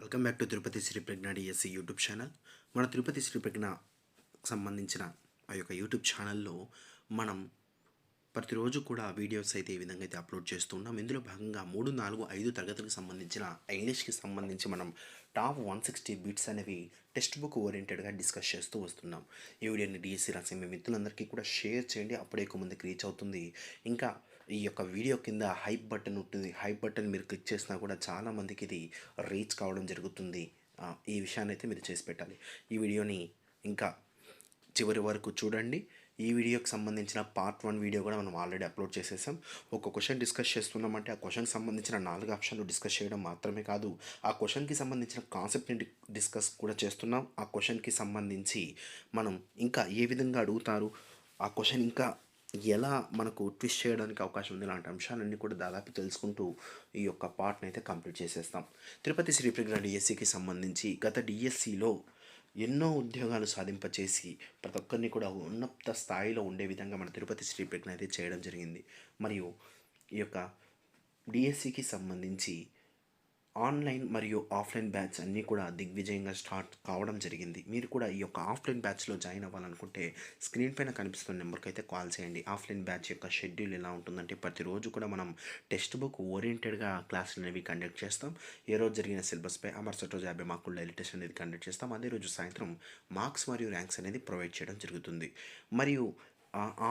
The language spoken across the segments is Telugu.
Welcome back to Tirupati Sri Prajna DSC YouTube channel. మన తిరుపతి శ్రీ ప్రజ్ఞ సంబంధించిన ఆ యొక్క యూట్యూబ్ ఛానల్లో మనం ప్రతిరోజు కూడా వీడియోస్ అయితే ఈ విధంగా అయితే అప్లోడ్ చేస్తున్నాం. ఇందులో భాగంగా 3, 4, 5 తరగతులకు సంబంధించిన ఇంగ్లీష్కి సంబంధించి మనం టాప్ 160 బిట్స్ అనేవి టెక్స్ట్ బుక్ ఓరియంటెడ్గా డిస్కస్ చేస్తూ వస్తున్నాం. ఈ వీడియోని డిఎస్సి రాసే మీ మిత్రులందరికీ కూడా షేర్ చేయండి, అప్పుడే ఎక్కువ మందికి రీచ్ అవుతుంది. ఇంకా ఈ యొక్క వీడియో కింద హైప్ బటన్ ఉంటుంది, హైప్ బటన్ మీరు క్లిక్ చేసినా కూడా చాలామందికి ఇది రీచ్ కావడం జరుగుతుంది. ఈ విషయాన్ని అయితే మీరు చేసి పెట్టాలి. ఈ వీడియోని ఇంకా చివరి వరకు చూడండి. ఈ వీడియోకి సంబంధించిన పార్ట్ 1 వీడియో కూడా మనం ఆల్రెడీ అప్లోడ్ చేసేసాం. ఒక క్వశ్చన్ డిస్కస్ చేస్తున్నామంటే ఆ క్వశ్చన్కి సంబంధించిన 4 ఆప్షన్లు డిస్కస్ చేయడం మాత్రమే కాదు, ఆ క్వశ్చన్కి సంబంధించిన కాన్సెప్ట్ని డిస్కస్ కూడా చేస్తున్నాం. ఆ క్వశ్చన్కి సంబంధించి మనం ఇంకా ఏ విధంగా అడుగుతారు, ఆ క్వశ్చన్ ఇంకా ఎలా మనకు ట్విస్ట్ చేయడానికి అవకాశం ఉంది, ఇలాంటి అంశాలన్నీ కూడా దాదాపు తెలుసుకుంటూ ఈ యొక్క పార్ట్ని అయితే కంప్లీట్ చేసేస్తాం. తిరుపతి శ్రీ ప్రజ్ఞ డిఎస్సికి సంబంధించి గత డిఎస్సిలో ఎన్నో ఉద్యోగాలు సాధింపచేసి ప్రతి ఒక్కరిని కూడా ఉన్నత స్థాయిలో ఉండే విధంగా మన తిరుపతి శ్రీ ప్రజ్ఞ అయితే చేయడం జరిగింది. మరియు ఈ యొక్క డిఎస్సికి సంబంధించి ఆన్లైన్ మరియు ఆఫ్లైన్ బ్యాచ్ అన్నీ కూడా దిగ్విజయంగా స్టార్ట్ కావడం జరిగింది. మీరు కూడా ఈ యొక్క ఆఫ్లైన్ బ్యాచ్లో జాయిన్ అవ్వాలనుకుంటే స్క్రీన్ పైన కనిపిస్తున్న నెంబర్కి అయితే కాల్ చేయండి. ఆఫ్లైన్ బ్యాచ్ యొక్క షెడ్యూల్ ఎలా ఉంటుందంటే ప్రతిరోజు కూడా మనం టెక్స్ట్ బుక్ ఓరియంటెడ్గా క్లాసులు అనేవి కండక్ట్ చేస్తాం. ఏ రోజు జరిగిన సిలబస్పై మరుసటి రోజు 50 మార్కుల డైలీ టెస్ట్ అనేది కండక్ట్ చేస్తాం. అదే రోజు సాయంత్రం మార్క్స్ మరియు ర్యాంక్స్ అనేది ప్రొవైడ్ చేయడం జరుగుతుంది. మరియు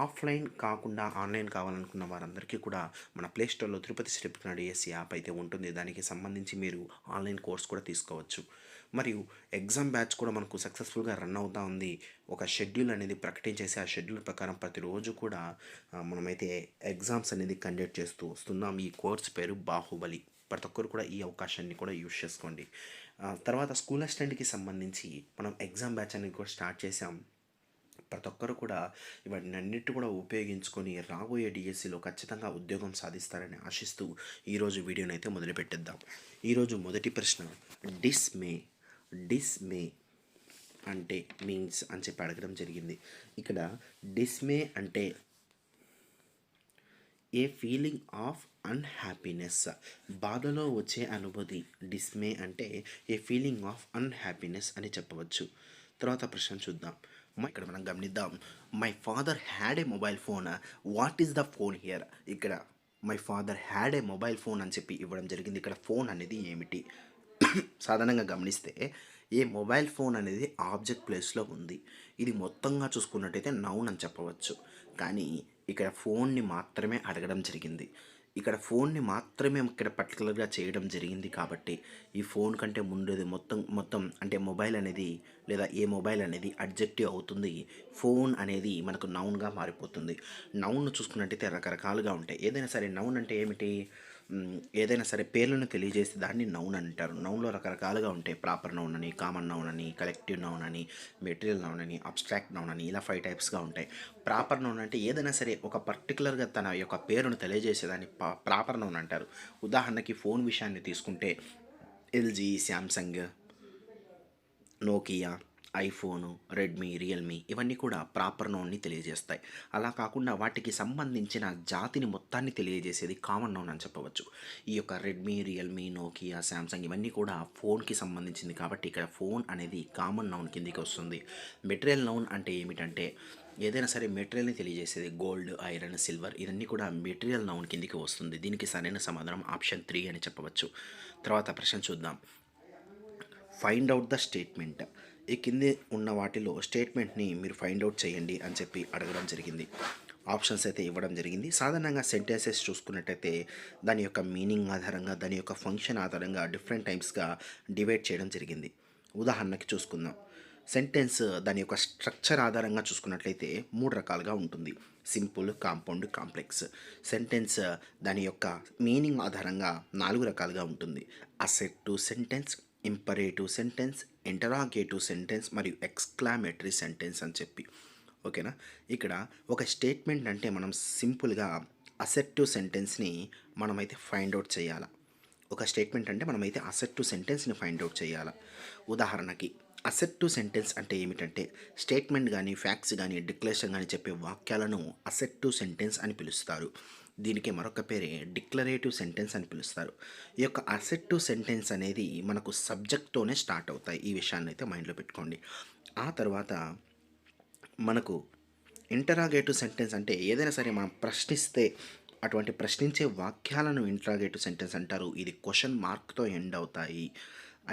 ఆఫ్లైన్ కాకుండా ఆన్లైన్ కావాలనుకున్న వారందరికీ కూడా మన ప్లేస్టోర్లో తిరుపతి శ్రీ ప్రజ్ఞ డిఎస్సి యాప్ అయితే ఉంటుంది. దానికి సంబంధించి మీరు ఆన్లైన్ కోర్స్ కూడా తీసుకోవచ్చు. మరియు ఎగ్జామ్ బ్యాచ్ కూడా మనకు సక్సెస్ఫుల్గా రన్ అవుతూ ఉంది. ఒక షెడ్యూల్ అనేది ప్రకటించేసి ఆ షెడ్యూల్ ప్రకారం ప్రతిరోజు కూడా మనమైతే ఎగ్జామ్స్ అనేది కండక్ట్ చేస్తూ వస్తున్నాం. ఈ కోర్స్ పేరు బాహుబలి. ప్రతి ఒక్కరు కూడా ఈ అవకాశాన్ని కూడా యూజ్ చేసుకోండి. తర్వాత స్కూల్ అసిస్టెంట్కి సంబంధించి మనం ఎగ్జామ్ బ్యాచ్ అనేది కూడా స్టార్ట్ చేసాం. ప్రతి ఒక్కరు కూడా ఇవన్నీ కూడా ఉపయోగించుకొని రాబోయే డిఎస్సిలో ఖచ్చితంగా ఉద్యోగం సాధిస్తారని ఆశిస్తూ ఈరోజు వీడియోని అయితే మొదలుపెట్టేద్దాం. ఈరోజు మొదటి ప్రశ్న, డిస్మే అంటే మీన్స్ అని చెప్పి అడగడం జరిగింది. ఇక్కడ డిస్మే అంటే ఏ ఫీలింగ్ ఆఫ్ అన్హ్యాపీనెస్, బాధలో వచ్చే అనుభూతి. డిస్మే అంటే ఏ ఫీలింగ్ ఆఫ్ అన్హ్యాపీనెస్ అని చెప్పవచ్చు. తర్వాత ప్రశ్న చూద్దాం. ఇక్కడ మనం గమనిద్దాం. My father had a mobile phone, what is the phone here. ఇక్కడ my father had a mobile phone అని చెప్పి ఇవ్వడం జరిగింది. ఇక్కడ ఫోన్ అనేది ఏమిటి? సాధారణంగా గమనిస్తే ఏ మొబైల్ ఫోన్ అనేది ఆబ్జెక్ట్ ప్లేస్లో ఉంది. ఇది మొత్తంగా చూసుకున్నట్టయితే నౌన్ అని చెప్పవచ్చు. కానీ ఇక్కడ ఫోన్ని మాత్రమే అడగడం జరిగింది. ఇక్కడ ఫోన్ని మాత్రమే ఇక్కడ పర్టికులర్గా చేయడం జరిగింది కాబట్టి ఈ ఫోన్ కంటే ముందుది మొత్తం అంటే మొబైల్ అనేది లేదా ఏ మొబైల్ అనేది అడ్జెక్టివ్ అవుతుంది. ఫోన్ అనేది మనకు నౌన్గా మారిపోతుంది. నౌన్ చూసుకున్నట్టయితే రకరకాలుగా ఉంటాయి. ఏదైనా సరే నౌన్ అంటే ఏమిటి? ఏదైనా సరే పేర్లను తెలియజేసి దాన్ని నౌన్ అంటారు. నౌన్లో రకరకాలుగా ఉంటాయి. ప్రాపర్ నౌన్ అని, కామన్ నౌన్ అని, కలెక్టివ్ నౌన్ అని, మెటీరియల్ నౌన్ అని, అబ్స్ట్రాక్ట్ నౌన్ అని, ఇలా 5 టైప్స్గా ఉంటాయి. ప్రాపర్ నౌన్ అంటే ఏదైనా సరే ఒక పర్టికులర్గా తన యొక్క పేరును తెలియజేసేదాన్ని ప్రాపర్ నౌన్ అంటారు. ఉదాహరణకి ఫోన్ విషయాన్ని తీసుకుంటే LG, Samsung, Nokia, iPhone, Redmi, Realme ఇవన్నీ కూడా ప్రాపర్ నౌన్ని తెలియజేస్తాయి. అలా కాకుండా వాటికి సంబంధించిన జాతిని మొత్తాన్ని తెలియజేసేది కామన్ నౌన్ అని చెప్పవచ్చు. ఈ యొక్క రెడ్మీ, రియల్మీ, నోకియా, శాంసంగ్ ఇవన్నీ కూడా ఫోన్కి సంబంధించింది కాబట్టి ఇక్కడ ఫోన్ అనేది కామన్ నౌన్ కిందికి వస్తుంది. మెటీరియల్ నౌన్ అంటే ఏమిటంటే ఏదైనా సరే మెటీరియల్ని తెలియజేసేది. గోల్డ్, ఐరన్, సిల్వర్ ఇవన్నీ కూడా మెటీరియల్ నౌన్ కిందికి వస్తుంది. దీనికి సరైన సమాధానం ఆప్షన్ 3 అని చెప్పవచ్చు. తర్వాత ప్రశ్న చూద్దాం. Find out the statement. ఈ కింది ఉన్న వాటిలో స్టేట్మెంట్ని మీరు ఫైండ్ అవుట్ చేయండి అని చెప్పి అడగడం జరిగింది. ఆప్షన్స్ అయితే ఇవ్వడం జరిగింది. సాధారణంగా సెంటెన్సెస్ చూసుకున్నట్టయితే దాని యొక్క మీనింగ్ ఆధారంగా, దాని యొక్క ఫంక్షన్ ఆధారంగా డిఫరెంట్ టైమ్స్గా డివైడ్ చేయడం జరిగింది. ఉదాహరణకి చూసుకుందాం. సెంటెన్స్ దాని యొక్క స్ట్రక్చర్ ఆధారంగా చూసుకున్నట్లయితే 3 రకాలుగా ఉంటుంది. Simple, compound, complex. సెంటెన్స్ దాని యొక్క మీనింగ్ ఆధారంగా 4 రకాలుగా ఉంటుంది. Assertive sentence, imperative sentence, interrogative sentence మరియు ఎక్స్క్లామేటరీ సెంటెన్స్ అని చెప్పి. ఓకేనా? ఇక్కడ ఒక స్టేట్మెంట్ అంటే మనం సింపుల్గా అసెర్టివ్ సెంటెన్స్ని మనమైతే ఫైండ్ అవుట్ చేయాలి. ఒక స్టేట్మెంట్ అంటే మనమైతే అసెర్టివ్ సెంటెన్స్ని ఫైండ్ అవుట్ చేయాలి. ఉదాహరణకి అసెర్టివ్ సెంటెన్స్ అంటే ఏమిటంటే స్టేట్మెంట్ కానీ, ఫ్యాక్ట్స్ కానీ, డిక్లరేషన్ కానీ చెప్పే వాక్యాలను అసెర్టివ్ సెంటెన్స్ అని పిలుస్తారు. దీనికి మరొక పేరే డిక్లరేటివ్ సెంటెన్స్ అని పిలుస్తారు. ఈ యొక్క అసెర్టివ్ సెంటెన్స్ అనేది మనకు సబ్జెక్ట్‌తోనే స్టార్ట్ అవుతాయి. ఈ విషయాన్ని అయితే మైండ్‌లో పెట్టుకోండి. ఆ తర్వాత మనకు ఇంటరాగేటివ్ సెంటెన్స్ అంటే ఏదైనా సరే మనం ప్రశ్నిస్తే అటువంటి ప్రశ్నించే వాక్యాలను ఇంటరాగేటివ్ సెంటెన్స్ అంటారు. ఇది క్వెషన్ మార్క్‌తో ఎండ్ అవుతాయి.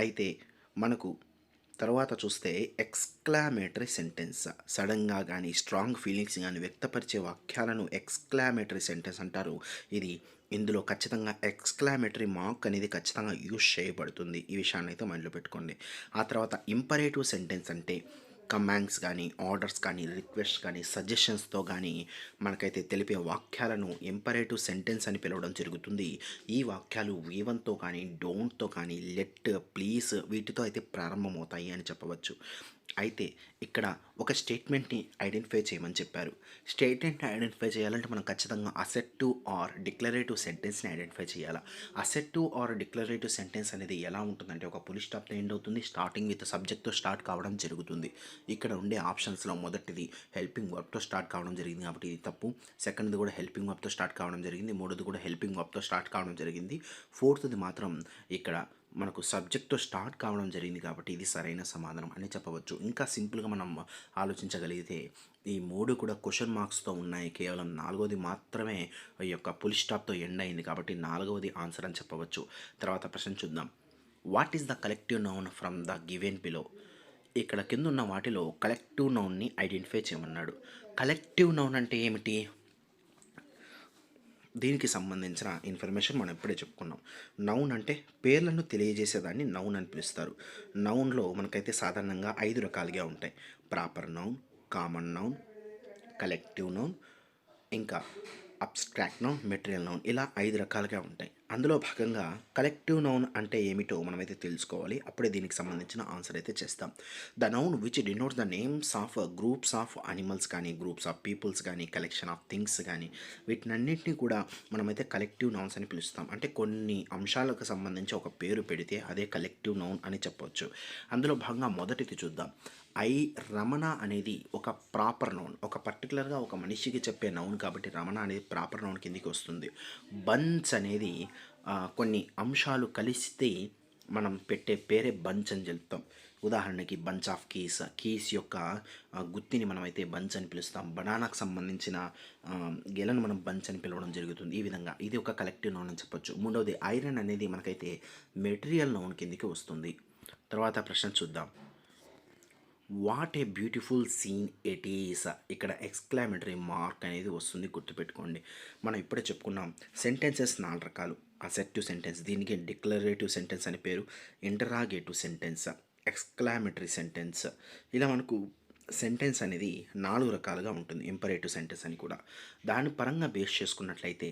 అయితే మనకు తర్వాత చూస్తే ఎక్స్‌క్లామేటరీ సెంటెన్స్ సడన్‌గా గానీ, స్ట్రాంగ్ ఫీలింగ్స్ గానీ వ్యక్తపరిచే వాక్యాలను ఎక్స్‌క్లామేటరీ సెంటెన్స్ అంటారు. ఇది ఇందులో ఖచ్చితంగా ఎక్స్‌క్లామేటరీ మార్క్ అనేది ఖచ్చితంగా యూజ్ చేయబడుతుంది. ఈ విషయాన్నయితే మైండ్‌లో పెట్టుకోండి. ఆ తర్వాత ఇంపరేటివ్ సెంటెన్స్ అంటే కమాండ్స్ కానీ, ఆర్డర్స్ కానీ, రిక్వెస్ట్ కానీ, సజెషన్స్‌తో గానీ మనకైతే తెలిపే వాక్యాలను ఇంపరేటివ్ సెంటెన్స్ అని పిలవడం జరుగుతుంది. ఈ వాక్యాలు వి1తో కానీ, డోంట్‌తో కానీ, లెట్, ప్లీజ్ వీటితో అయితే ప్రారంభమవుతాయి అని చెప్పవచ్చు. అయితే ఇక్కడ ఒక స్టేట్మెంట్‌ని ఐడెంటిఫై చేయమని చెప్పారు. స్టేట్మెంట్‌ని ఐడెంటిఫై చేయాలంటే మనం ఖచ్చితంగా అసెర్టివ్ ఆర్ డిక్లరేటివ్ సెంటెన్స్‌ని ఐడెంటిఫై చేయాలా. అసెర్టివ్ ఆర్ డిక్లరేటివ్ సెంటెన్స్ అనేది ఎలా ఉంటుందంటే ఒక ఫుల్ స్టాప్‌తో ఎండ్ అవుతుంది. స్టార్టింగ్ విత్ సబ్జెక్ట్‌తో స్టార్ట్ కావడం జరుగుతుంది. ఇక్కడ ఉండే ఆప్షన్స్‌లో మొదటిది హెల్పింగ్ వర్బ్‌తో స్టార్ట్ కావడం జరిగింది కాబట్టి ఇది తప్పు. సెకండ్‌ది కూడా హెల్పింగ్ వర్బ్‌తో స్టార్ట్ కావడం జరిగింది. మూడోది కూడా హెల్పింగ్ వర్బ్‌తో స్టార్ట్ కావడం జరిగింది. ఫోర్త్‌ది మాత్రం ఇక్కడ మనకు సబ్జెక్ట్‌తో స్టార్ట్ కావడం జరిగింది కాబట్టి ఇది సరైన సమాధానం అని చెప్పవచ్చు. ఇంకా సింపుల్‌గా మనం ఆలోచించగలిగితే ఈ 3 కూడా క్వెషన్ మార్క్స్‌తో ఉన్నాయి. కేవలం నాలుగోది మాత్రమే ఈ యొక్క ఫుల్ స్టాప్‌తో ఎండ్ అయింది కాబట్టి నాలుగవది ఆన్సర్ అని చెప్పవచ్చు. తర్వాత ప్రశ్న చూద్దాం. What is the collective noun from the given below? ఇక్కడ కిందున్న వాటిలో కలెక్టివ్ నౌన్ని ఐడెంటిఫై చేయమన్నాడు. కలెక్టివ్ నౌన్ అంటే ఏమిటి? దీనికి సంబంధించిన ఇన్ఫర్మేషన్ మనం ఇప్పుడే చెప్పుకున్నాం. నౌన్ అంటే పేర్లను తెలియజేసేదాన్ని నౌన్ అని పిలుస్తారు. నౌన్లో మనకైతే సాధారణంగా 5 రకాలుగా ఉంటాయి. Proper noun, common noun, collective noun, ఇంకా అబ్స్ట్రాక్ట్ నౌన్, మెటీరియల్ నౌన్ ఇలా 5 రకాలుగా ఉంటాయి. అందులో భాగంగా కలెక్టివ్ నౌన్ అంటే ఏమిటో మనమైతే తెలుసుకోవాలి. అప్పుడే దీనికి సంబంధించిన ఆన్సర్ అయితే చేస్తాం. The noun which denotes the names of groups of animals కానీ, గ్రూప్స్ ఆఫ్ పీపుల్స్ కానీ, కలెక్షన్ ఆఫ్ థింగ్స్ కానీ వీటినన్నింటినీ కూడా మనమైతే కలెక్టివ్ నౌన్స్ అని పిలుస్తాం. అంటే కొన్ని అంశాలకు సంబంధించి ఒక పేరు పెడితే అదే కలెక్టివ్ నౌన్ అని చెప్పవచ్చు. అందులో భాగంగా మొదటిది చూద్దాం. రమణ అనేది ఒక ప్రాపర్ నౌన్. ఒక పర్టికులర్గా ఒక మనిషికి చెప్పే నౌన్ కాబట్టి రమణ అనేది ప్రాపర్ నౌన్ కిందికి వస్తుంది. బంచ్ అనేది కొన్ని అంశాలు కలిస్తే మనం పెట్టే పేరే బంచ్ అని చెప్తాం. ఉదాహరణకి బంచ్ ఆఫ్ కీస్, కీస్ యొక్క గుత్తిని మనమైతే బంచ్ అని పిలుస్తాం. బనానాకు సంబంధించిన గెలను మనం బంచ్ అని పిలవడం జరుగుతుంది. ఈ విధంగా ఇది ఒక కలెక్టివ్ నౌన్ అని చెప్పొచ్చు. మూడవది ఐరన్ అనేది మనకైతే మెటీరియల్ నౌన్ కిందికి వస్తుంది. తర్వాత ప్రశ్న చూద్దాం. What a beautiful scene it is. ఇక్కడ ఎక్స్క్లామేటరీ మార్క్ అనేది వస్తుంది, గుర్తుపెట్టుకోండి. మనం ఇప్పుడే చెప్పుకున్నాం సెంటెన్సెస్ 4 రకాలు. అసెర్టివ్ సెంటెన్స్, దీనికి డిక్లరేటివ్ సెంటెన్స్ అని పేరు. ఇంటరాగేటివ్ సెంటెన్స్, ఎక్స్క్లామేటరీ సెంటెన్స్, ఇలా మనకు సెంటెన్స్ అనేది 4 రకాలుగా ఉంటుంది. ఇంపరేటివ్ సెంటెన్స్ అని కూడా. దాని పరంగా బేస్ చేసుకున్నట్లయితే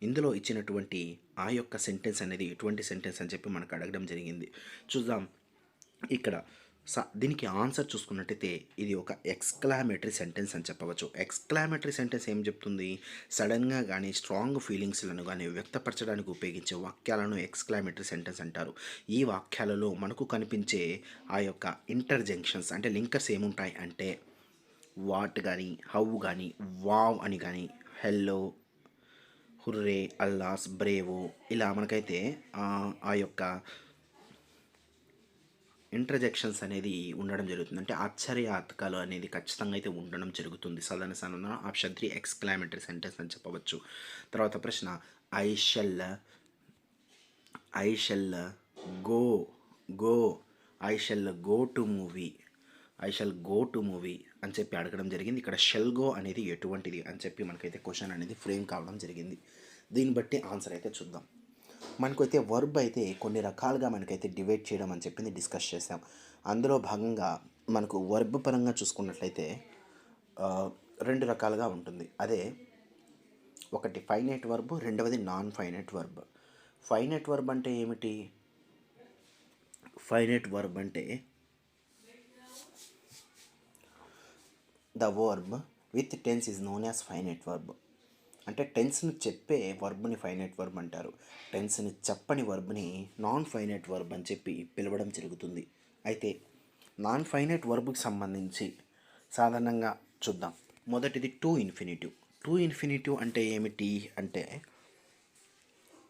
ఇందులో ఇచ్చినటువంటి ఆ యొక్క సెంటెన్స్ అనేది ఎటువంటి సెంటెన్స్ అని చెప్పి మనకు అడగడం జరిగింది. చూద్దాం. ఇక్కడ దీనికి ఆన్సర్ చూసుకున్నట్టయితే ఇది ఒక ఎక్స్క్లామేటరీ సెంటెన్స్ అని చెప్పవచ్చు. ఎక్స్క్లామేటరీ సెంటెన్స్ ఏం చెప్తుంది? సడన్గా కానీ, స్ట్రాంగ్ ఫీలింగ్స్లను కానీ వ్యక్తపరచడానికి ఉపయోగించే వాక్యాలను ఎక్స్క్లామేటరీ సెంటెన్స్ అంటారు. ఈ వాక్యాలలో మనకు కనిపించే ఆ యొక్క ఇంటర్జంక్షన్స్ అంటే లింకర్స్ ఏముంటాయి అంటే వాట్ కానీ, హౌ కానీ, వావ్ అని కానీ, హెల్లో, హుర్రే, అల్లాస్, బ్రేవో ఇలా మనకైతే ఆ యొక్క ఇంటర్జెక్షన్స్ అనేది ఉండడం జరుగుతుంది. అంటే ఆశ్చర్యార్థకాలు అనేది ఖచ్చితంగా అయితే ఉండడం జరుగుతుంది. సాధారణ స్థానంలో ఆప్షన్ 3 ఎక్స్క్లామేటరీ సెంటెన్స్ అని చెప్పవచ్చు. తర్వాత ప్రశ్న I shall I shall go go I shall go to movie I shall go to movie అని చెప్పి అడగడం జరిగింది. ఇక్కడ షెల్ గో అనేది ఎటువంటిది అని చెప్పి మనకైతే క్వశ్చన్ అనేది ఫ్రేమ్ కావడం జరిగింది. దీన్ని బట్టి ఆన్సర్ అయితే చూద్దాం. మనకైతే వర్బ్ అయితే కొన్ని రకాలుగా మనకైతే డివైడ్ చేయడం అని చెప్పింది డిస్కస్ చేసాం. అందులో భాగంగా మనకు వర్బ్ పరంగా చూసుకున్నట్లయితే 2 రకాలుగా ఉంటుంది. అదే ఒకటి ఫైనైట్ వర్బ్, రెండవది non finite verb. Finite verb అంటే ఏమిటి? ఫైనైట్ వర్బ్ అంటే the verb with tense is known as finite verb. అంటే టెన్స్ని చెప్పే వర్బ్ని ఫైనైట్ వర్బ్ అంటారు. టెన్స్ని చెప్పని వర్బ్ని నాన్ ఫైనైట్ వర్బ్ అని చెప్పి పిలవడం జరుగుతుంది. అయితే నాన్ ఫైనైట్ వర్బ్కి సంబంధించి సాధారణంగా చూద్దాం. మొదటిది టు ఇన్ఫినిటివ్. టు ఇన్ఫినిటివ్ అంటే ఏమిటి అంటే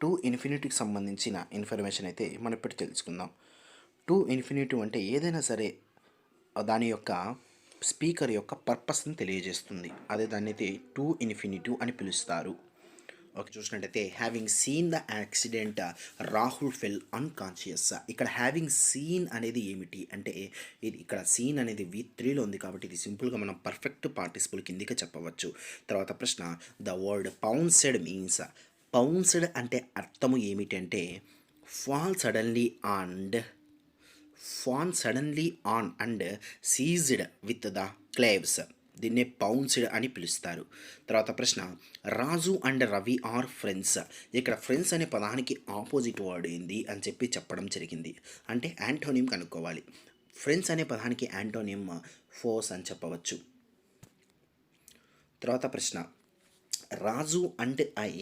టు ఇన్ఫినిటీకి సంబంధించిన ఇన్ఫర్మేషన్ అయితే మనం ఇప్పుడు తెలుసుకుందాం. టు ఇన్ఫినిటివ్ అంటే ఏదైనా సరే దాని యొక్క స్పీకర్ యొక్క పర్పస్ని తెలియజేస్తుంది. అదే దాన్ని అయితే టు ఇన్ఫినిటివ్ అని పిలుస్తారు. ఓకే, చూసినట్టయితే having seen the accident Rahul fell unconscious. ఇక్కడ హ్యావింగ్ సీన్ అనేది ఏమిటి అంటే ఇది ఇక్కడ సీన్ అనేది V3లో ఉంది కాబట్టి ఇది సింపుల్గా మనం పర్ఫెక్ట్ పార్టిసిపుల్ కిందికి చెప్పవచ్చు. తర్వాత ప్రశ్న, the word pounced means. Pounced అంటే అర్థము ఏమిటంటే fall suddenly on and seized with the claws. దీన్నే పౌన్స్డ్ అని పిలుస్తారు. తర్వాత ప్రశ్న, Raju and Ravi are friends. ఇక్కడ ఫ్రెండ్స్ అనే పదానికి ఆపోజిట్ వర్డ్ ఏంది అని చెప్పి చెప్పడం జరిగింది. అంటే యాంటోనిమ్ కనుక్కోవాలి. ఫ్రెండ్స్ అనే పదానికి యాంటోనిమ్ ఫోర్స్ అని చెప్పవచ్చు. తర్వాత ప్రశ్న, Raju and I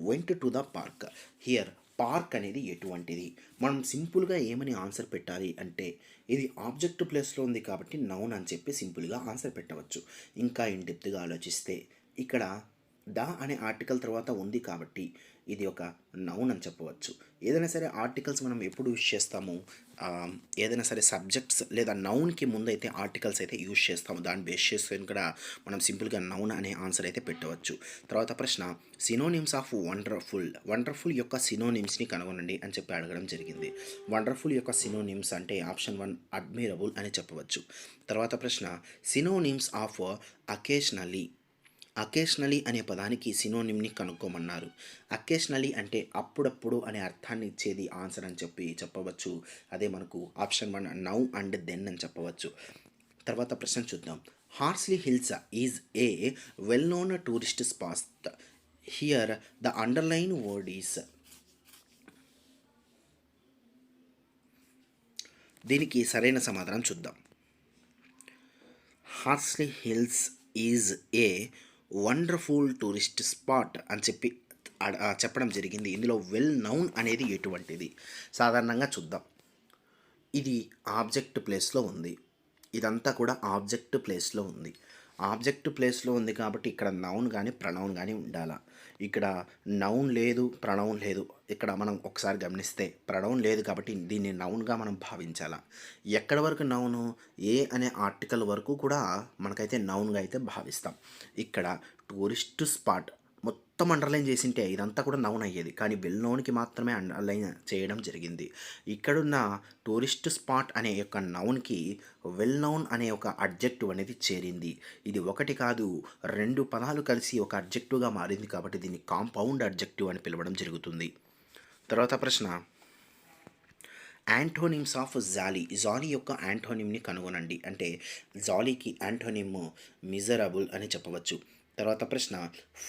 went to the park. Here park అనేది ఎటువంటిది? మనం సింపుల్గా ఏమని ఆన్సర్ పెట్టాలి అంటే ఇది ఆబ్జెక్ట్ ప్లేస్లో ఉంది కాబట్టి నౌన్ అని చెప్పి సింపుల్గా ఆన్సర్ పెట్టవచ్చు. ఇంకా ఇన్ డెప్త్గా ఆలోచిస్తే ఇక్కడ ద అనే ఆర్టికల్ తర్వాత ఉంది కాబట్టి ఇది ఒక నౌన్ అని చెప్పవచ్చు. ఏదైనా సరే ఆర్టికల్స్ మనం ఎప్పుడు యూజ్ చేస్తాము, ఏదైనా సరే సబ్జెక్ట్స్ లేదా నౌన్కి ముందు అయితే ఆర్టికల్స్ అయితే యూజ్ చేస్తాము. దాన్ని బేస్ చేసుకొని కూడా మనం సింపుల్గా నౌన్ అనే ఆన్సర్ అయితే పెట్టవచ్చు. తర్వాత ప్రశ్న, సినోనిమ్స్ ఆఫ్ వండర్ఫుల్. వండర్ఫుల్ యొక్క సినోనిమ్స్ని కనుగొనండి అని చెప్పి అడగడం జరిగింది. వండర్ఫుల్ యొక్క సినోనిమ్స్ అంటే ఆప్షన్ 1 అడ్మిరబుల్ అని చెప్పవచ్చు. తర్వాత ప్రశ్న, సినోనిమ్స్ ఆఫ్ అకేషనలీ. అకేషనలీ అనే పదానికి సినోనిమ్ని కనుక్కోమన్నారు. అకేషనలీ అంటే అప్పుడప్పుడు అనే అర్థాన్ని ఇచ్చేది ఆన్సర్ అని చెప్పి చెప్పవచ్చు. అదే మనకు ఆప్షన్ 1 నౌ అండ్ దెన్ అని చెప్పవచ్చు. తర్వాత ప్రశ్న చూద్దాం. Horsley hills is a well known tourist spot. Here the underline word is. దీనికి సరైన సమాధానం చూద్దాం. Horsley hills is a wonderful tourist spot అని చెప్పి చెప్పడం జరిగింది. ఇందులో వెల్ నౌన్ అనేది ఎటువంటిది? సాధారణంగా చూద్దాం. ఇది ఆబ్జెక్ట్ ప్లేస్లో ఉంది. ఇదంతా కూడా ఆబ్జెక్ట్ ప్లేస్లో ఉంది. ఆబ్జెక్ట్ ప్లేస్లో ఉంది కాబట్టి ఇక్కడ నౌన్ కానీ ప్రనౌన్ కానీ ఉండాలా. ఇక్కడ నౌన్ లేదు, ప్రనౌన్ లేదు. ఇక్కడ మనం ఒకసారి గమనిస్తే ప్రనౌన్ లేదు కాబట్టి దీన్ని నౌన్గా మనం భావించాలా. ఎక్కడి వరకు నౌను? ఏ అనే ఆర్టికల్ వరకు కూడా మనకైతే నౌన్గా అయితే భావిస్తాం. ఇక్కడ టూరిస్ట్ స్పాట్ మొత్తం అండర్లైన్ చేసింటే ఇదంతా కూడా నౌన్ అయ్యేది, కానీ వెల్ నౌన్కి మాత్రమే అండర్లైన్ చేయడం జరిగింది. ఇక్కడున్న టూరిస్ట్ స్పాట్ అనే యొక్క నౌన్కి వెల్ నౌన్ అనే ఒక అడ్జెక్టివ్ అనేది చేరింది. ఇది ఒకటి కాదు 2 పదాలు కలిసి ఒక అడ్జెక్టివ్గా మారింది కాబట్టి దీన్ని కాంపౌండ్ అడ్జెక్టివ్ అని పిలవడం జరుగుతుంది. తర్వాత ప్రశ్న, యాంటోనిమ్స్ ఆఫ్ జాలీ. జాలీ యొక్క యాంటోనిమ్ని కనుగొనండి అంటే జాలీకి యాంటోనిమ్ మిజరబుల్ అని చెప్పవచ్చు. తర్వాత ప్రశ్న,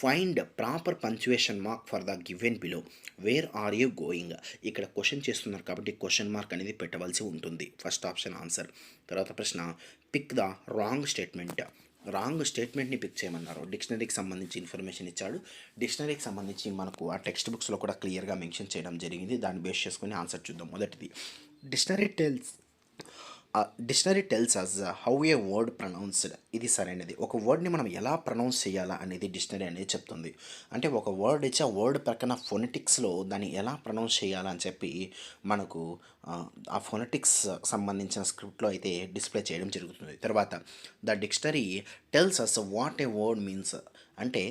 find proper punctuation mark for the given below. Where are you going. ఇక్కడ క్వశ్చన్ చేస్తున్నారు కాబట్టి క్వశ్చన్ మార్క్ అనేది పెట్టవలసి ఉంటుంది. First option answer. తర్వాత ప్రశ్న, pick the wrong statement. Wrong స్టేట్మెంట్ని పిక్ చేయమన్నారు. డిక్షనరీకి సంబంధించి ఇన్ఫర్మేషన్ ఇచ్చాడు. డిక్షనరీకి సంబంధించి మనకు ఆ టెక్స్ట్ బుక్స్లో కూడా క్లియర్గా మెన్షన్ చేయడం జరిగింది. దాన్ని బేస్ చేసుకుని ఆన్సర్ చూద్దాం. మొదటిది, dictionary tells us how a word pronounced. ఇది సరైనది. ఒక వర్డ్ని మనం ఎలా ప్రొనౌన్స్ చేయాలా అనేది డిక్షనరీ అనేది చెప్తుంది. అంటే ఒక వర్డ్ ఇచ్చి ఆ వర్డ్ ప్రక్కన ఫొనెటిక్స్లో దాన్ని ఎలా ప్రొనౌన్స్ చేయాలా అని చెప్పి మనకు ఆ ఫొనెటిక్స్ సంబంధించిన స్క్రిప్ట్లో అయితే డిస్ప్లే చేయడం జరుగుతుంది. తర్వాత the dictionary tells us what a word means. అంటే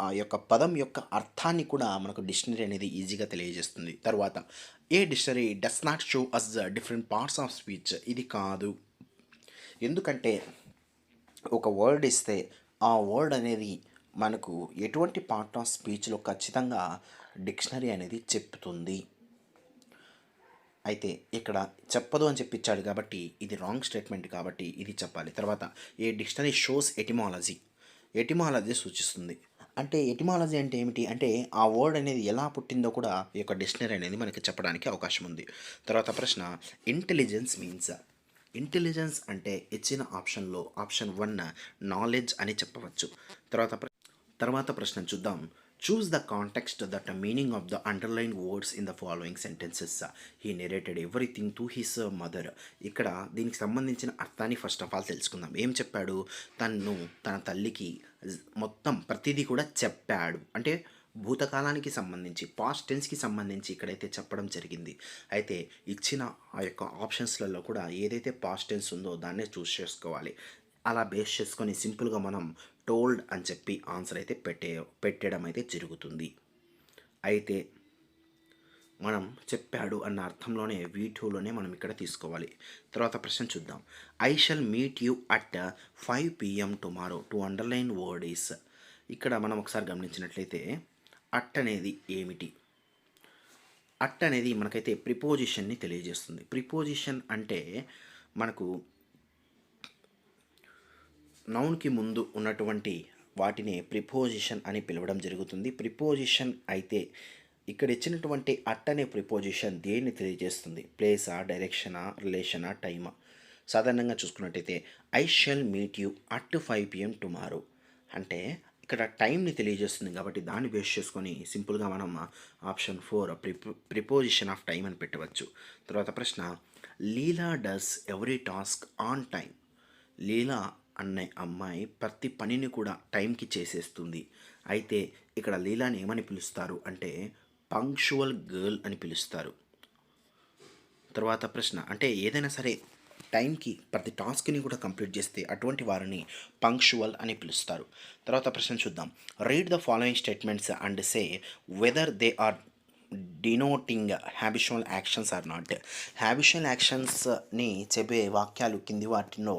ఆ యొక్క పదం యొక్క అర్థాన్ని కూడా మనకు డిక్షనరీ అనేది ఈజీగా తెలియజేస్తుంది. తర్వాత a dictionary does not show us different parts of speech. ఇది కాదు. ఎందుకంటే ఒక వర్డ్ ఇస్తే ఆ వర్డ్ అనేది మనకు ఎటువంటి పార్ట్ ఆఫ్ స్పీచ్లో ఖచ్చితంగా డిక్షనరీ అనేది చెప్తుంది. అయితే ఇక్కడ చెప్పదు అని చెప్పించాడు కాబట్టి ఇది రాంగ్ స్టేట్మెంట్ కాబట్టి ఇది చెప్పాలి. తర్వాత a dictionary shows etymology. Etymology సూచిస్తుంది. అంటే ఎటిమాలజీ అంటే ఏమిటి అంటే ఆ వర్డ్ అనేది ఎలా పుట్టిందో కూడా ఈ యొక్క డిక్షనరీ అనేది మనకి చెప్పడానికి అవకాశం ఉంది. తర్వాత ప్రశ్న, ఇంటెలిజెన్స్ మీన్స్. ఇంటెలిజెన్స్ అంటే ఇచ్చిన ఆప్షన్లో ఆప్షన్ 1 నాలెడ్జ్ అని చెప్పవచ్చు. తర్వాత ప్రశ్న చూద్దాం. Choose the context that meaning of the underline words in the following sentences. He narrated everything to his mother. ఇక్కడ దీనికి సంబంధించిన అర్థాన్ని ఫస్ట్ ఆఫ్ ఆల్ తెలుసుకుందాం. ఏం చెప్పాడు? తను తన తల్లికి మొత్తం ప్రతిదీ కూడా చెప్పాడు అంటే భూతకాలానికి సంబంధించి పాస్ట్ టెన్స్కి సంబంధించి ఇక్కడైతే చెప్పడం జరిగింది. అయితే ఇచ్చిన ఆ యొక్క ఆప్షన్స్లలో కూడా ఏదైతే పాస్ట్ టెన్స్ ఉందో దాన్నే చూస్ చేసుకోవాలి. అలా బేస్ చేసుకొని సింపుల్గా మనం టోల్డ్ అని చెప్పి ఆన్సర్ అయితే పెట్టడం అయితే జరుగుతుంది. అయితే మనం చెప్పాడు అన్న అర్థంలోనే V2లోనే మనం ఇక్కడ తీసుకోవాలి. తర్వాత ప్రశ్న చూద్దాం. I shall meet you at 5 PM tomorrow to underline word is. ఇక్కడ మనం ఒకసారి గమనించినట్లయితే అట్ అనేది ఏమిటి? అట్ అనేది మనకైతే ప్రిపోజిషన్ని తెలియజేస్తుంది. ప్రిపోజిషన్ అంటే మనకు నౌన్కి ముందు ఉన్నటువంటి వాటిని ప్రిపోజిషన్ అని పిలవడం జరుగుతుంది. ప్రిపోజిషన్ అయితే ఇక్కడ ఇచ్చినటువంటి అట్ అనే ప్రిపోజిషన్ దేన్ని తెలియజేస్తుంది? ప్లేసా, డైరెక్షనా, రిలేషనా, టైమా? సాధారణంగా చూసుకున్నట్టయితే I shall meet you at 5 PM tomorrow అంటే ఇక్కడ టైంని తెలియజేస్తుంది కాబట్టి దాన్ని బేస్ చేసుకొని సింపుల్గా మనం ఆప్షన్ 4 ప్రిపోజిషన్ ఆఫ్ టైం అని పెట్టవచ్చు. తర్వాత ప్రశ్న Leela does every task on time. Leela అనే అమ్మాయి ప్రతి పనిని కూడా టైంకి చేసేస్తుంది. అయితే ఇక్కడ లీలాని ఏమని పిలుస్తారు అంటే పంక్చువల్ గర్ల్ అని పిలుస్తారు. తర్వాత ప్రశ్న అంటే ఏదైనా సరే టైంకి ప్రతి టాస్క్ని కూడా కంప్లీట్ చేస్తే అటువంటి వారిని పంక్చువల్ అని పిలుస్తారు. తర్వాత ప్రశ్న చూద్దాం. Read the following statements and say whether they are denoting habitual actions or not. Habitual యాక్షన్స్ని చెప్పే వాక్యాలు కింది వాటిలో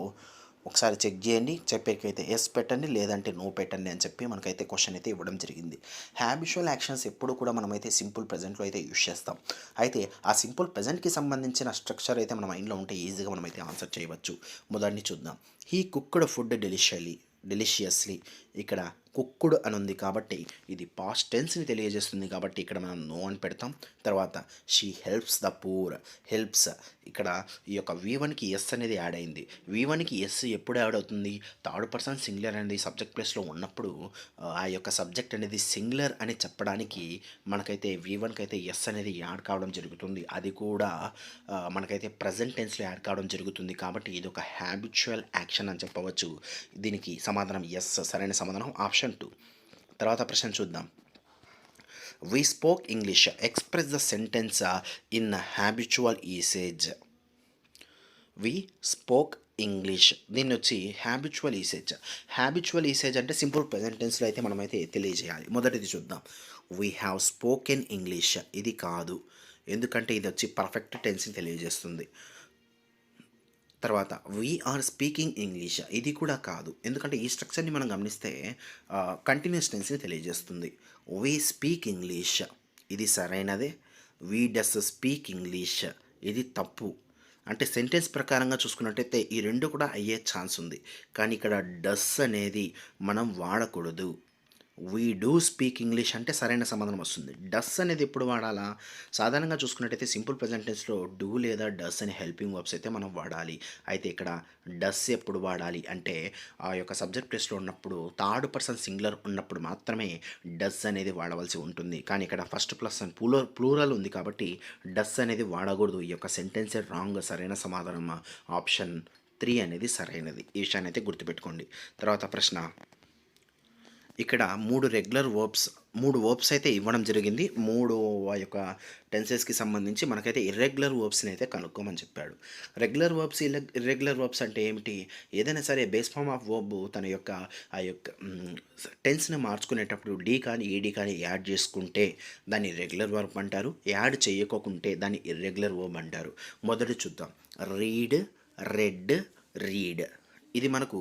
ఒకసారి చెక్ చేయండి. చెప్పేకైతే ఎస్ పెట్టండి, లేదంటే నో పెట్టండి అని చెప్పి మనకైతే క్వశ్చన్ అయితే ఇవ్వడం జరిగింది. హ్యాబిచువల్ యాక్షన్స్ ఎప్పుడు కూడా మనమైతే సింపుల్ ప్రెజెంట్లో అయితే యూజ్ చేస్తాం. అయితే ఆ సింపుల్ ప్రెజెంట్కి సంబంధించిన స్ట్రక్చర్ అయితే మన మైండ్లో ఉంటే ఈజీగా మనమైతే ఆన్సర్ చేయవచ్చు. మొదటిని చూద్దాం. He cooked food డెలిషియస్లీ. ఇక్కడ కుక్కుడు అని ఉంది కాబట్టి ఇది పాస్ట్ టెన్స్ని తెలియజేస్తుంది కాబట్టి ఇక్కడ మనం నో అని పెడతాం. తర్వాత she helps the poor. Helps ఇక్కడ ఈ యొక్క V1కి ఎస్ అనేది యాడ్ అయింది. V1కి ఎస్ ఎప్పుడు యాడ్ అవుతుంది? థర్డ్ పర్సన్ సింగులర్ అనేది సబ్జెక్ట్ ప్లేస్లో ఉన్నప్పుడు ఆ యొక్క సబ్జెక్ట్ అనేది సింగులర్ అని చెప్పడానికి మనకైతే V1కి అయితే ఎస్ అనేది యాడ్ కావడం జరుగుతుంది. అది కూడా మనకైతే ప్రజెంట్ టెన్స్లో యాడ్ కావడం జరుగుతుంది కాబట్టి ఇది ఒక హ్యాబిచువల్ యాక్షన్ అని చెప్పవచ్చు. దీనికి సమాధానం ఎస్, సరైన సమాధానం ఆప్షన్ 2. తర్వాత ప్రశ్న చూద్దాం. We spoke English. Express the sentence in habitual usage. We spoke English. దీన్ని వచ్చి హ్యాబిచువల్ యూసేజ్. హ్యాబిచువల్ యూసేజ్ అంటే సింపుల్ ప్రెజెంట్ టెన్స్లో అయితే మనమైతే తెలియజేయాలి. మొదటిది చూద్దాం. We have spoken English. ఇది కాదు, ఎందుకంటే ఇది వచ్చి పర్ఫెక్ట్ టెన్స్ని తెలియజేస్తుంది. తర్వాత వీఆర్ స్పీకింగ్ ఇంగ్లీష్. ఇది కూడా కాదు, ఎందుకంటే ఈ స్ట్రక్చర్ని మనం గమనిస్తే కంటిన్యూస్ టెన్స్ని తెలియజేస్తుంది. వీ స్పీక్ ఇంగ్లీష్ ఇది సరైనదే. వీ డస్ స్పీక్ ఇంగ్లీష్ ఇది తప్పు. అంటే సెంటెన్స్ ప్రకారంగా చూసుకున్నట్టయితే ఈ రెండు కూడా అయ్యే ఛాన్స్ ఉంది, కానీ ఇక్కడ డస్ అనేది మనం వాడకూడదు. వీ డూ స్పీక్ ఇంగ్లీష్ అంటే సరైన సమాధానం వస్తుంది. డస్ అనేది ఎప్పుడు వాడాలా? సాధారణంగా చూసుకున్నట్టయితే సింపుల్ ప్రెజెంట్ టెన్స్లో డూ లేదా డస్ అనే హెల్పింగ్ వర్బ్స్ అయితే మనం వాడాలి. అయితే ఇక్కడ డస్ ఎప్పుడు వాడాలి అంటే ఆ యొక్క సబ్జెక్ట్ ప్లేస్లో ఉన్నప్పుడు థర్డ్ పర్సన్ సింగులర్ ఉన్నప్పుడు మాత్రమే డస్ అనేది వాడవలసి ఉంటుంది. కానీ ఇక్కడ ఫస్ట్ పర్సన్ ప్లూరల్ ఉంది కాబట్టి డస్ అనేది వాడకూడదు. ఈ యొక్క సెంటెన్స్ రాంగ్. సరైన సమాధానం ఆప్షన్ 3 అనేది సరైనది. ఈ విషయాన్ని అయితే గుర్తుపెట్టుకోండి. తర్వాత ప్రశ్న, ఇక్కడ మూడు వర్బ్స్ అయితే ఇవ్వడం జరిగింది. మూడు ఆ యొక్క టెన్సెస్కి సంబంధించి మనకైతే ఇర్రెగ్యులర్ వర్బ్స్ని అయితే కనుక్కోమని చెప్పాడు. రెగ్యులర్ వర్బ్స్, ఇర్రెగ్యులర్ వర్బ్స్ అంటే ఏమిటి? ఏదైనా సరే బేస్ ఫామ్ ఆఫ్ వర్బ్ తన యొక్క ఆ యొక్క టెన్స్ని మార్చుకునేటప్పుడు డి కానీ ఈడి కానీ యాడ్ చేసుకుంటే దాన్ని రెగ్యులర్ వర్బ్ అంటారు. యాడ్ చేయకోకుంటే దాన్ని ఇర్రెగ్యులర్ వర్బ్ అంటారు. మొదటి చూద్దాం. రీడ్, రెడ్, రీడ్ ఇది మనకు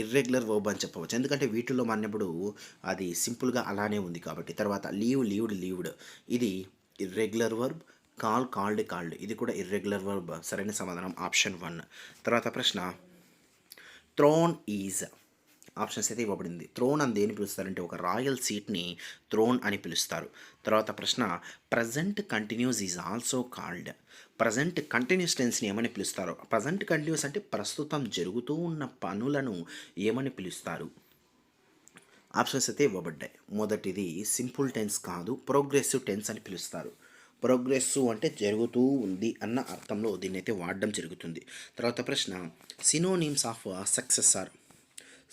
ఇర్రెగ్యులర్ వర్బ్ అని చెప్పవచ్చు, ఎందుకంటే వీటిల్లో మనప్పుడు అది సింపుల్గా అలానే ఉంది కాబట్టి. తర్వాత లీవ్, లీవ్డ్, లీవ్డ్ ఇది ఇర్రెగ్యులర్ వర్బ్. కాల్డ్, కాల్డ్ ఇది కూడా ఇర్రెగ్యులర్ వర్బ్. సరైన సమాధానం ఆప్షన్ 1. తర్వాత ప్రశ్న, థ్రోన్ ఈజ్. ఆప్షన్స్ అయితే ఇవ్వబడింది. థ్రోన్ అని దేని పిలుస్తారంటే ఒక రాయల్ సీట్ని థ్రోన్ అని పిలుస్తారు. తర్వాత ప్రశ్న, present continuous is also called. Present continuous టెన్స్ని ఏమని పిలుస్తారు? ప్రజెంట్ కంటిన్యూస్ అంటే ప్రస్తుతం జరుగుతూ ఉన్న పనులను ఏమని పిలుస్తారు? ఆప్షన్స్ అయితే ఇవ్వబడ్డాయి. మొదటిది సింపుల్ టెన్స్ కాదు, ప్రోగ్రెసివ్ టెన్స్ అని పిలుస్తారు. ప్రోగ్రెసివ్ అంటే జరుగుతూ ఉంది అన్న అర్థంలో దీన్ని అయితే వాడడం జరుగుతుంది. తర్వాత ప్రశ్న, synonyms of success are.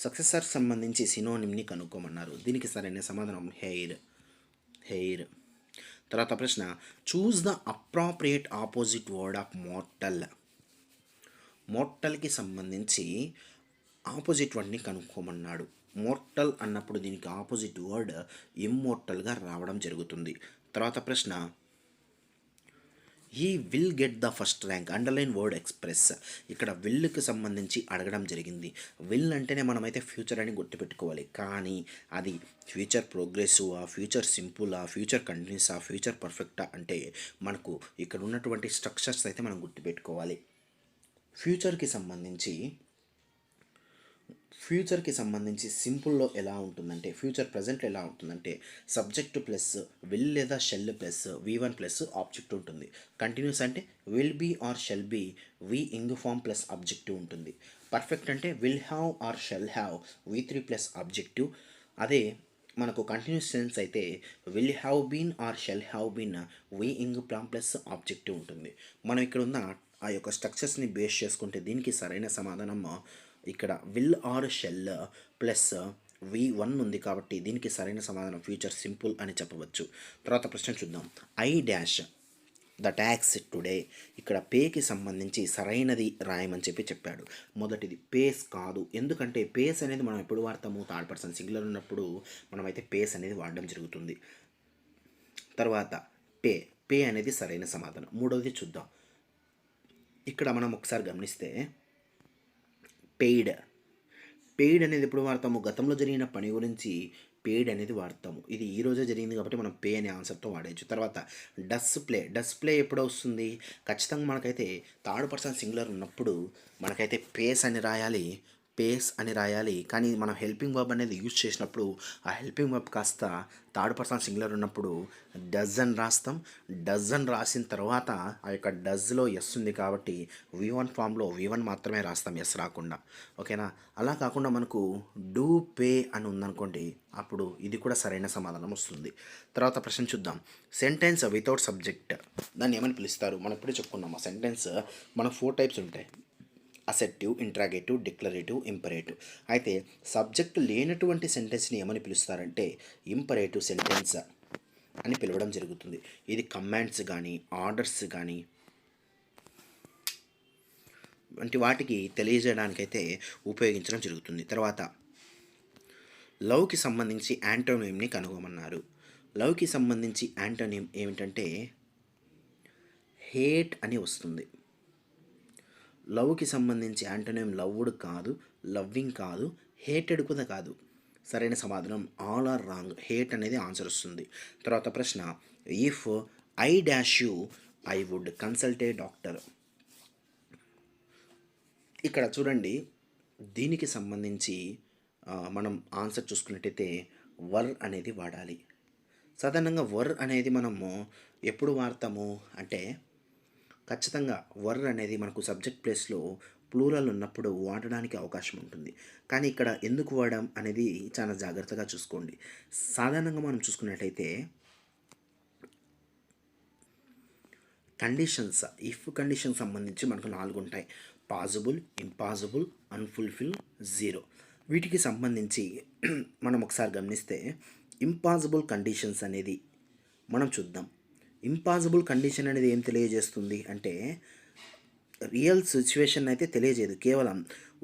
Successor సంబంధించి సినోనిమ్ని కనుక్కోమన్నారు. దీనికి సరైన సమాధానం హెయిర్. తర్వాత ప్రశ్న, choose the appropriate opposite word of మోర్టల్కి సంబంధించి ఆపోజిట్ వర్డ్ని కనుక్కోమన్నాడు. మోర్టల్ అన్నప్పుడు దీనికి ఆపోజిట్ వర్డ్ ఇమ్మోర్టల్గా రావడం జరుగుతుంది. తర్వాత ప్రశ్న, ఈ will get the first rank, underline word express. ఇక్కడ విల్కి సంబంధించి అడగడం జరిగింది. విల్ అంటేనే మనమైతే ఫ్యూచర్ అని గుర్తుపెట్టుకోవాలి, కానీ అది ఫ్యూచర్ ప్రోగ్రెసివా, ఫ్యూచర్ సింపులా, ఫ్యూచర్ కంటిన్యూసా, ఫ్యూచర్ పర్ఫెక్టా అంటే మనకు ఇక్కడ ఉన్నటువంటి స్ట్రక్చర్స్ అయితే మనం గుర్తుపెట్టుకోవాలి. ఫ్యూచర్కి సంబంధించి సింపుల్లో ఎలా ఉంటుందంటే, ఫ్యూచర్ ప్రజెంట్లో ఎలా ఉంటుందంటే సబ్జెక్టు ప్లస్ విల్ లేదా shall plus V1 plus object ఉంటుంది. కంటిన్యూస్ అంటే will be or shall be V ing form plus objective ఉంటుంది. పర్ఫెక్ట్ అంటే will have or shall have V3 plus objective. అదే మనకు కంటిన్యూస్ సెన్స్ అయితే will have been or shall have been V ing form plus objective ఉంటుంది. మనం ఇక్కడ ఉన్న ఆ యొక్క స్ట్రక్చర్స్ని బేస్ చేసుకుంటే దీనికి సరైన సమాధానం ఇక్కడ will or shall plus V1 ఉంది కాబట్టి దీనికి సరైన సమాధానం ఫ్యూచర్ సింపుల్ అని చెప్పవచ్చు. తర్వాత ప్రశ్న చూద్దాం. I dash the tax today. ఇక్కడ పేకి సంబంధించి సరైనది రాయమని చెప్పాడు. మొదటిది పేస్ కాదు, ఎందుకంటే పేస్ అనేది మనం ఎప్పుడు వాడతాము, థర్డ్ పర్సన్ సింగులర్ ఉన్నప్పుడు మనమైతే పేస్ అనేది వాడడం జరుగుతుంది. తర్వాత పే అనేది సరైన సమాధానం. మూడవది చూద్దాం. ఇక్కడ మనం ఒకసారి గమనిస్తే పెయిడ్ అనేది ఎప్పుడు వాడతాము, గతంలో జరిగిన పని గురించి పెయిడ్ అనేది వాడతాము. ఇది ఈరోజే జరిగింది కాబట్టి మనం పే అనే ఆన్సర్తో వాడేయచ్చు. తర్వాత డస్ ప్లే ఎప్పుడు వస్తుంది, ఖచ్చితంగా మనకైతే థర్డ్ పర్సన్ సింగులర్ ఉన్నప్పుడు మనకైతే పేస్ అని రాయాలి. కానీ మనం హెల్పింగ్ వర్బ్ అనేది యూజ్ చేసినప్పుడు ఆ హెల్పింగ్ వర్బ్ కాస్త థర్డ్ పర్సన్ సింగులర్ ఉన్నప్పుడు డజ్ అని రాస్తాం. డజ్ అని రాసిన తర్వాత ఆ యొక్క డజ్లో ఎస్ ఉంది కాబట్టి V1 ఫామ్లో V1 మాత్రమే రాస్తాం, ఎస్ రాకుండా. ఓకేనా? అలా కాకుండా మనకు డూ పే అని ఉందనుకోండి, అప్పుడు ఇది కూడా సరైన సమాధానం వస్తుంది. తర్వాత ప్రశ్న చూద్దాం. సెంటెన్స్ వితౌట్ సబ్జెక్ట్, దాన్ని ఏమని పిలుస్తారు? మనం ఇప్పుడే చెప్పుకున్నాం. ఆ సెంటెన్స్ మనకు 4 టైప్స్ ఉంటాయి: అసెర్టివ్, ఇంట్రాగేటివ్, డిక్లరేటివ్, ఇంపరేటివ్. అయితే సబ్జెక్టు లేనటువంటి సెంటెన్స్ని ఏమని పిలుస్తారంటే ఇంపరేటివ్ సెంటెన్స్ అని పిలవడం జరుగుతుంది. ఇది కమాండ్స్ కానీ ఆర్డర్స్ కానీ వంటి వాటికి తెలియజేయడానికైతే ఉపయోగించడం జరుగుతుంది. తర్వాత లవ్కి సంబంధించి యాంటోనిమ్ని కనుగొమన్నారు. లవ్కి సంబంధించి యాంటోనిమ్ ఏమిటంటే హేట్ అని వస్తుంది. లవ్కి సంబంధించి యాంటోనిమ్ లవ్వుడ్ కాదు, లవ్వింగ్ కాదు, హేటెడ్ కూడా కాదు. సరైన సమాధానం ఆల్ ఆర్ రాంగ్. హేట్ అనేది ఆన్సర్ వస్తుంది. తర్వాత ప్రశ్న, if I dash you I would consult a doctor. ఇక్కడ చూడండి, దీనికి సంబంధించి మనం ఆన్సర్ చూసుకున్నట్టయితే వర్ అనేది వాడాలి. సాధారణంగా వర్ అనేది మనము ఎప్పుడు వాడతాము అంటే ఖచ్చితంగా వర్ అనేది మనకు సబ్జెక్ట్ ప్లేస్లో ప్లూరల్ ఉన్నప్పుడు వాడడానికి అవకాశం ఉంటుంది. కానీ ఇక్కడ ఎందుకు వాడడం అనేది చాలా జాగ్రత్తగా చూసుకోండి. సాధారణంగా మనం చూసుకున్నట్టయితే ఇఫ్ కండిషన్ సంబంధించి మనకు 4 ఉంటాయి: పాసిబుల్, ఇంపాసిబుల్, అన్ఫుల్ఫిల్, జీరో. వీటికి సంబంధించి మనం ఒకసారి గమనిస్తే ఇంపాసిబుల్ కండిషన్స్ అనేది మనం చూద్దాం. ఇంపాసిబుల్ కండిషన్ అనేది ఏం తెలియజేస్తుంది అంటే రియల్ సిచ్యువేషన్ అయితే తెలియజేయదు, కేవలం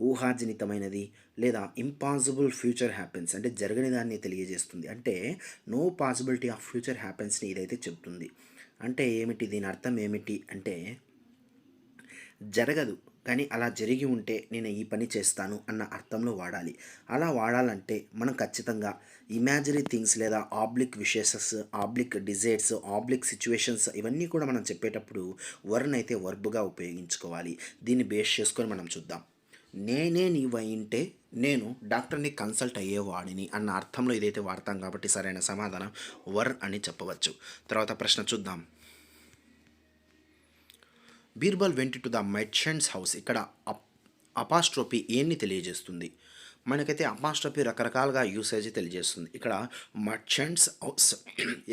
ఊహాజనితమైనది లేదా ఇంపాసిబుల్ ఫ్యూచర్ హ్యాపెన్స్ అంటే జరగని దాన్ని తెలియజేస్తుంది. అంటే నో పాసిబిలిటీ ఆఫ్ ఫ్యూచర్ హ్యాపెన్స్ని ఇదైతే చెప్తుంది. అంటే ఏమిటి, దీని అర్థం ఏమిటి అంటే జరగదు, కానీ అలా జరిగి ఉంటే నేను ఈ పని చేస్తాను అన్న అర్థంలో వాడాలి. అలా వాడాలంటే మనం ఖచ్చితంగా ఇమాజినరీ థింగ్స్ లేదా oblique wishes, oblique desires, oblique situations ఇవన్నీ కూడా మనం చెప్పేటప్పుడు వర్న్ అయితే వర్బ్గా ఉపయోగించుకోవాలి. దీన్ని బేస్ చేసుకొని మనం చూద్దాం. నేనే నీవైంటే నేను డాక్టర్ని కన్సల్ట్ అయ్యేవాడిని అన్న అర్థంలో ఇదైతే వాడతాం కాబట్టి సరైన సమాధానం వర్ అని చెప్పవచ్చు. తర్వాత ప్రశ్న చూద్దాం. Birbal vent to the merchants house. ఇక్కడ అపాస్ట్రోఫీ ఏన్ని తెలియజేస్తుంది? మనకైతే అపాస్ట్రోఫీ రకరకాలుగా యూసేజ్ తెలియజేస్తుంది. ఇక్కడ మర్చెంట్స్ హౌస్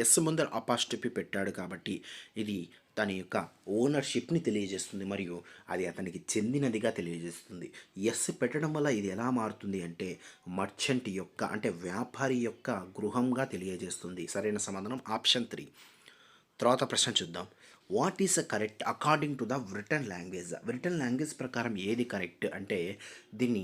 ఎస్ ముందర అపాస్ట్రోఫీ పెట్టాడు కాబట్టి ఇది తన యొక్క ఓనర్షిప్ని తెలియజేస్తుంది మరియు అది అతనికి చెందినదిగా తెలియజేస్తుంది. ఎస్ పెట్టడం వల్ల ఇది ఎలా మారుతుంది అంటే మర్చెంట్ యొక్క అంటే వ్యాపారి యొక్క గృహంగా తెలియజేస్తుంది. సరైన సమాధానం ఆప్షన్ 3. తర్వాత ప్రశ్న చూద్దాం. What is correct according to the Britain language? Britain language ప్రకారం ఏది కరెక్ట్ అంటే దీన్ని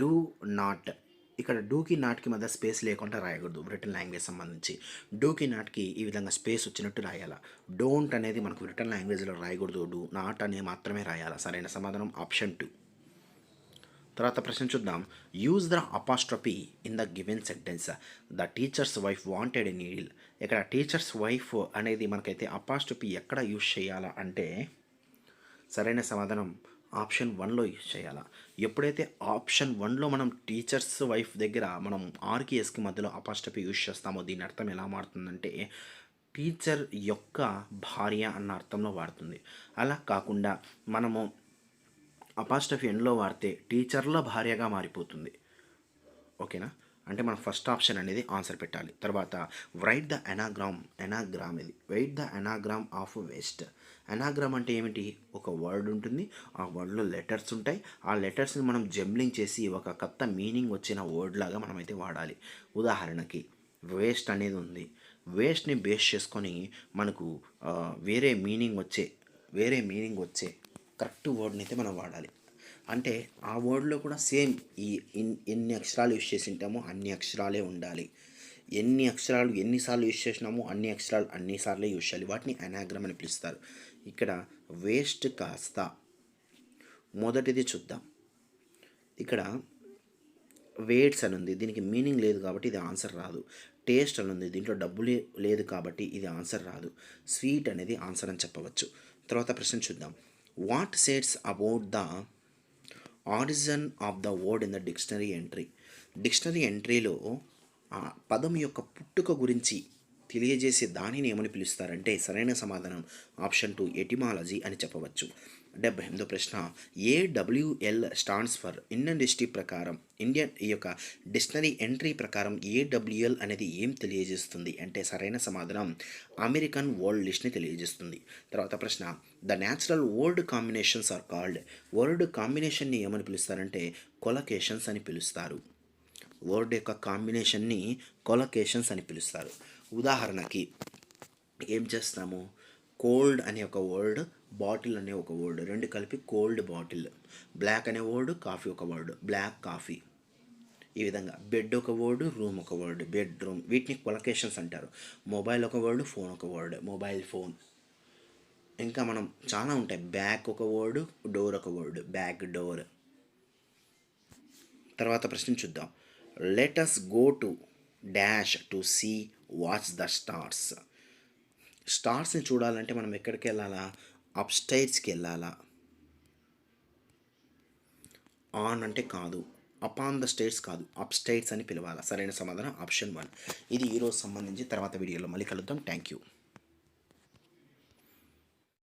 డూ నాట్, ఇక్కడ డూకి నాట్కి మధ్య స్పేస్ లేకుండా రాయకూడదు. బ్రిటన్ లాంగ్వేజ్ సంబంధించి డూకి నాట్కి ఈ విధంగా స్పేస్ వచ్చినట్టు రాయాలా. డోంట్ అనేది మనకు బ్రిటన్ లాంగ్వేజ్లో రాయకూడదు. డూ నాట్ అనే మాత్రమే రాయాలా. సరైన సమాధానం ఆప్షన్ 2. తర్వాత ప్రశ్న చూద్దాం. Use the apostrophe in the given sentence. The teachers wife wanted a needle. ఇక్కడ టీచర్స్ వైఫ్ అనేది మనకైతే అపాస్ట్రఫీ ఎక్కడ యూజ్ చేయాలా అంటే సరైన సమాధానం ఆప్షన్ 1లో యూజ్ చేయాలా. ఎప్పుడైతే ఆప్షన్ 1లో మనం టీచర్స్ వైఫ్ దగ్గర మనం ఆర్కి ఎస్కి మధ్యలో అపాస్ట్రఫీ యూజ్ చేస్తామో దీని అర్థం ఎలా మారుతుందంటే టీచర్ యొక్క భార్య అన్న అర్థంలో వాడుతుంది. అలా కాకుండా మనము అపాస్ట్రఫీ ఎండ్లో వాడితే టీచర్ల భార్యగా మారిపోతుంది. ఓకేనా, అంటే మనం ఫస్ట్ ఆప్షన్ అనేది ఆన్సర్ పెట్టాలి. తర్వాత రైట్ ద ఎనాగ్రామ్ ఇది రైట్ ద ఎనాగ్రామ్ ఆఫ్ వేస్ట్. ఎనాగ్రామ్ అంటే ఏమిటి? ఒక వర్డ్ ఉంటుంది, ఆ వర్డ్లో లెటర్స్ ఉంటాయి, ఆ లెటర్స్ని మనం జంబ్లింగ్ చేసి ఒక కొత్త మీనింగ్ వచ్చిన వర్డ్ లాగా మనమైతే వాడాలి. ఉదాహరణకి వేస్ట్ అనేది ఉంది, వేస్ట్ని బేస్ చేసుకొని మనకు వేరే మీనింగ్ వచ్చే కరెక్ట్ వర్డ్ని అయితే మనం వాడాలి. అంటే ఆ వర్డ్లో కూడా సేమ్ ఈ ఎన్ని అక్షరాలు యూజ్ చేసి ఉంటామో అన్ని అక్షరాలే ఉండాలి. ఎన్ని అక్షరాలు ఎన్నిసార్లు యూజ్ చేసినామో అన్ని అక్షరాలు అన్నిసార్లే యూజ్ చేయాలి. వాటిని అనాగ్రామ్ అని పిలుస్తారు. ఇక్కడ వేస్ట్ కాస్త మొదటిది చూద్దాం. ఇక్కడ వేట్స్ అని ఉంది, దీనికి మీనింగ్ లేదు కాబట్టి ఇది ఆన్సర్ రాదు. టేస్ట్ అని ఉంది, దీంట్లో డబ్బు లేదు కాబట్టి ఇది ఆన్సర్ రాదు. స్వీట్ అనేది ఆన్సర్ అని చెప్పవచ్చు. తర్వాత ప్రశ్న చూద్దాం. What states about the origin of the word in the dictionary entry. Dictionary ఎంట్రీలో పదం యొక్క పుట్టుక గురించి తెలియజేసే దానిని ఏమని పిలుస్తారంటే సరైన సమాధానం ఆప్షన్ 2 ఎటిమాలజీ అని చెప్పవచ్చు. 78వ ప్రశ్న. AWL stands for Indian dictionary ప్రకారం ఈ యొక్క డిక్షనరీ ఎంట్రీ ప్రకారం AWL అనేది ఏం తెలియజేస్తుంది అంటే సరైన సమాధానం అమెరికన్ వరల్డ్ లిస్ట్ని తెలియజేస్తుంది. తర్వాత ప్రశ్న. The natural word combinations are called. Word కాంబినేషన్ని ఏమని పిలుస్తారంటే కొలకేషన్స్ అని పిలుస్తారు. వర్డ్ యొక్క కాంబినేషన్ని కొలకేషన్స్ అని పిలుస్తారు. ఉదాహరణకి ఏం చేస్తాము, కోల్డ్ అనే ఒక వర్డ్, బాటిల్ అనే ఒక వర్డ్, రెండు కలిపి కోల్డ్ బాటిల్. బ్లాక్ అనే వర్డ్, కాఫీ ఒక వర్డ్, బ్లాక్ కాఫీ. ఈ విధంగా బెడ్ ఒక వర్డ్, రూమ్ ఒక వర్డ్, బెడ్రూమ్. వీటిని కొలకేషన్స్ అంటారు. మొబైల్ ఒక వర్డ్, ఫోన్ ఒక వర్డ్, మొబైల్ ఫోన్. ఇంకా మనం చాలా ఉంటాయి. బ్యాక్ ఒక వర్డ్, డోర్ ఒక వర్డ్, బ్యాక్ డోర్. తర్వాత ప్రశ్న చూద్దాం. Let us go to dash to see watch the stars. స్టార్స్ని చూడాలంటే మనం ఎక్కడికి వెళ్ళాలా? అప్స్టైర్స్కి వెళ్ళాలా? ఆన్ అంటే కాదు, అపాన్ ద స్టేట్స్ కాదు, అప్స్టైర్స్ అని పిలవాలా. సరైన సమాధానం ఆప్షన్ 1. ఇది ఈరోజు సంబంధించి తర్వాత వీడియోలో మళ్ళీ కలుద్దాం. Thank you.